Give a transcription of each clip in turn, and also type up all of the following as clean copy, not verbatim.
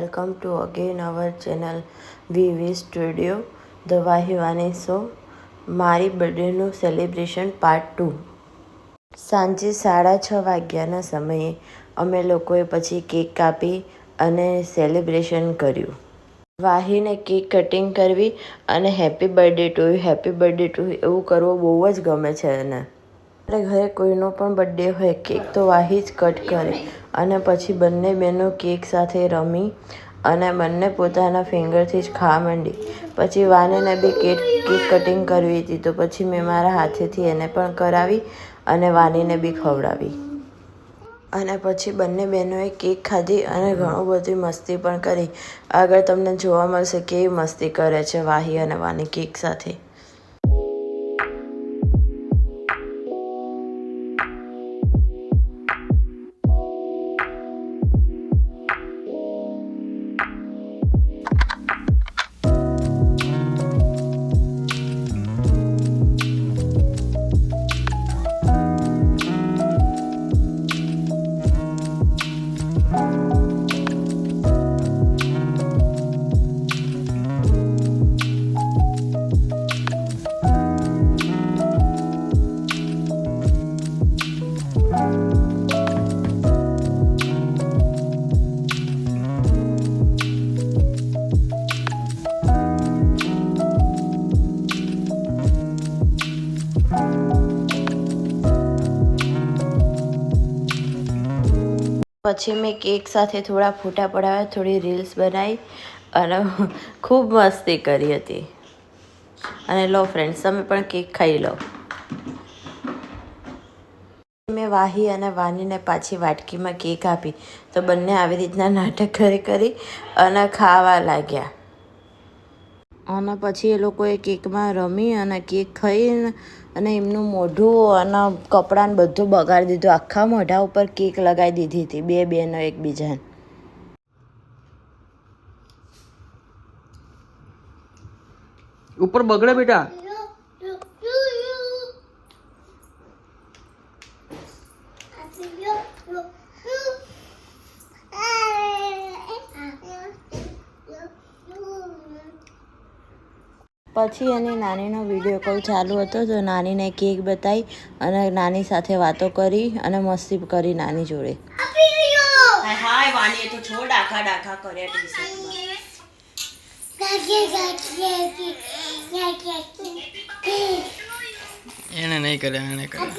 welcome to again our channel VV Studio The Vahivani show મારી બર્થડેનું celebration part 2. સાંજે 6:30 વાગ્યાના સમયે અમે લોકોએ પછી કેક કાપી અને સેલિબ્રેશન કર્યું. વાહીને કેક કટિંગ કરવી અને હેપી બર્થડે ટુ યુ એવું કરવું બહુ જ ગમે છે. એને આપણે ઘરે કોઈનો પણ બર્થડે હોય કેક તો વાહી જ કટ કરે અને પછી બંને બહેનો કેક સાથે રમી અને બંને પોતાના ફિંગરથી જ ખાવા માંડી. પછી વાનીને બી કેક કટિંગ કરવી હતી તો પછી મેં મારા હાથેથી એને પણ કરાવી અને વાનીને બી ખવડાવી. અને પછી બંને બહેનોએ કેક ખાધી અને ઘણું બધી મસ્તી પણ કરી. આગળ તમને જોવા મળશે કેવી મસ્તી કરે છે વાહી અને વાની કેક સાથે. પછી મેં કેક સાથે થોડા ફોટા પડાવ્યા, થોડી રીલ્સ બનાવી અને ખૂબ મસ્તી કરી હતી. અને લો ફ્રેન્ડ્સ, તમે પણ કેક ખાઈ લો. મેં વાહી અને વાનીને પાછી વાટકીમાં કેક આપી તો બંને આવી રીતના નાટક કરી અને ખાવા લાગ્યા. અને પછી એ લોકોએ કેકમાં રમી અને કેક ખાઈને અને એમનું મોઢું અને કપડાં બધું બગાડી દીધું. આખા મોઢા ઉપર કેક લગાવી દીધી હતી બે બહેનો એકબીજાને. ઉપર બગડે બેટા. પછી એની નાનીનો વિડીયો કોલ ચાલુ હતો તો નાનીને કેક બતાવી અને નાની સાથે વાતો કરી અને મસ્તી કરી નાની જોડે. હાય વાની તો છોડ ડાખા કર્યા એને નહીં કર્યા, એને કર્યા.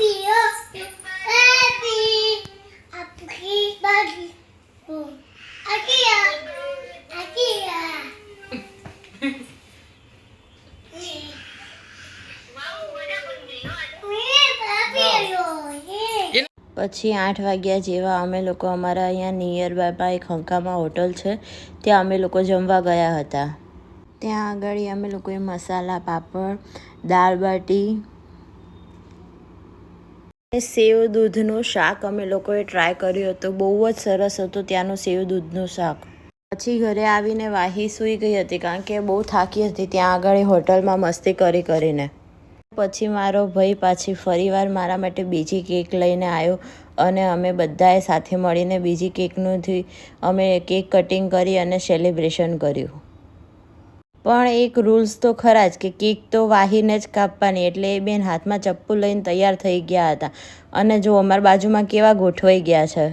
પછી 8 વાગ્યા જેવા અમે લોકો અમારા અહીંયા નિયર બાય એક હંકામાં હોટલ છે ત્યાં અમે લોકો જમવા ગયા હતા. ત્યાં આગળ અમે લોકોએ મસાલા પાપડ, દાળ બાટી, સેવ દૂધનું શાક અમે લોકોએ ટ્રાય કર્યું હતું. બહુ જ સરસ હતું ત્યાંનું સેવ દૂધનું શાક. પછી ઘરે આવીને વાહી સૂઈ ગઈ હતી કારણ કે બહુ થાકી હતી ત્યાં આગળ હોટલમાં મસ્તી કરીને. પછી મારો ભાઈ પાછી ફરીવાર મારા માટે બીજી કેક લઈને આવ્યો અને અમે બધાએ સાથે મળીને બીજી કેકનું અમે કેક કટિંગ કરી અને સેલિબ્રેશન કર્યું. પણ એક રૂલ્સ તો ખરા જ કે કેક તો વાહીને જ કાપવાની, એટલે એ બેન હાથમાં ચપ્પુ લઈને તૈયાર થઈ ગયા હતા અને જો અમારી બાજુમાં કેવા ગોઠવાઈ ગયા છે.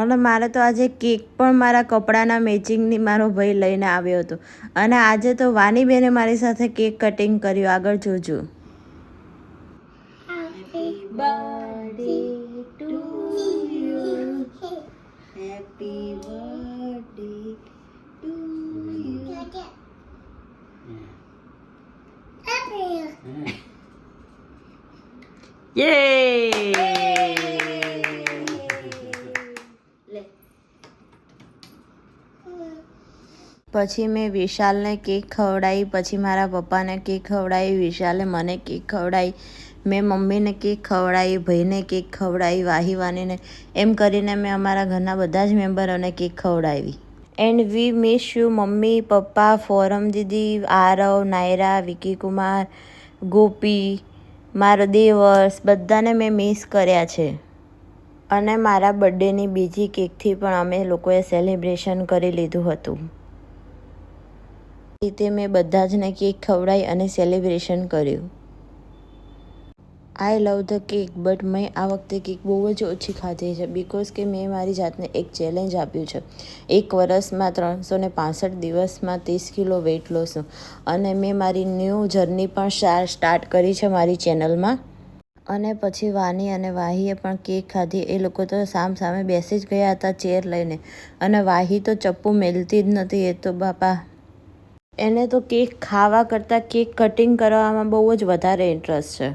અને મારે તો આજે કેક પણ મારા કપડાના મેચિંગની મારો ભાઈ લઈને આવ્યો હતો અને આજે તો વાની બેને મારી સાથે કેક કટિંગ કર્યું. આગળ જોજો. Happy birthday to you, happy birthday to you. યે! પછી મેં વિશાલને કેક ખવડાવી, પછી મારા પપ્પાને કેક ખવડાવી, વિશાલે મને કેક ખવડાવી, મેં મમ્મીને કેક ખવડાવી, ભાઈને કેક ખવડાવી, વાનીને, એમ કરીને મેં અમારા ઘરના બધા જ મેમ્બરોને કેક ખવડાવી. And we miss you mummy, પપ્પા, ફોરમ દીદી, આરવ, નાયરા, વિકી કુમાર, ગોપી, મારો દેવર્સ બધાને મેં મિસ કર્યા છે. અને મારા બર્થડેની બીજી કેકથી પણ અમે લોકોએ સેલિબ્રેશન કરી લીધું હતું. રીતે મેં બધા જને કેક ખવડાવી અને સેલિબ્રેશન કર્યું. આઈ લવ ધ કેક બટ મેં આ વખતે કેક બહુ જ ઓછી ખાધી છે બિકોઝ કે મેં મારી જાતને એક ચેલેન્જ આપ્યું છે. 1 વર્ષમાં 365 દિવસમાં 30 કિલો વેઇટ લોસનું. અને મેં મારી ન્યૂ જર્ની પણ સ્ટાર્ટ કરી છે મારી ચેનલમાં. અને પછી વાની અને વાહીએ પણ કેક ખાધી. એ લોકો તો સામે બેસી જ ગયા હતા ચેર લઈને. અને વાહી તો ચપ્પુ મેલતી જ નથી. એ તો બાપા એને તો કેક ખાવા કરતાં કેક કટિંગ કરવામાં બહુ જ વધારે ઇન્ટરેસ્ટ છે.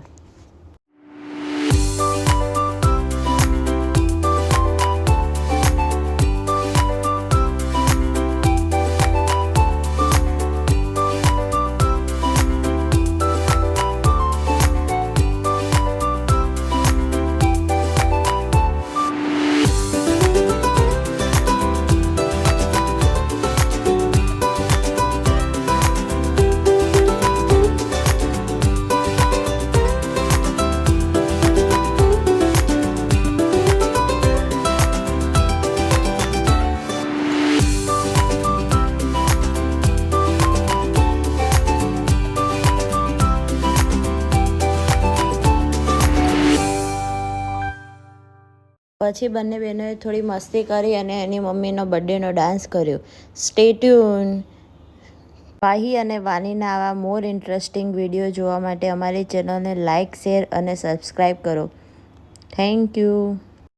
પછી બંને બહેનોએ થોડી મસ્તી કરી અને એની મમ્મીનો બર્થડેનો ડાન્સ કર્યો. Stay tuned. વાહી અને વાનીના આવા મોર ઇન્ટરેસ્ટિંગ વિડીયો જોવા માટે અમારી ચેનલને લાઇક, શેર અને સબસ્ક્રાઈબ કરો. Thank you.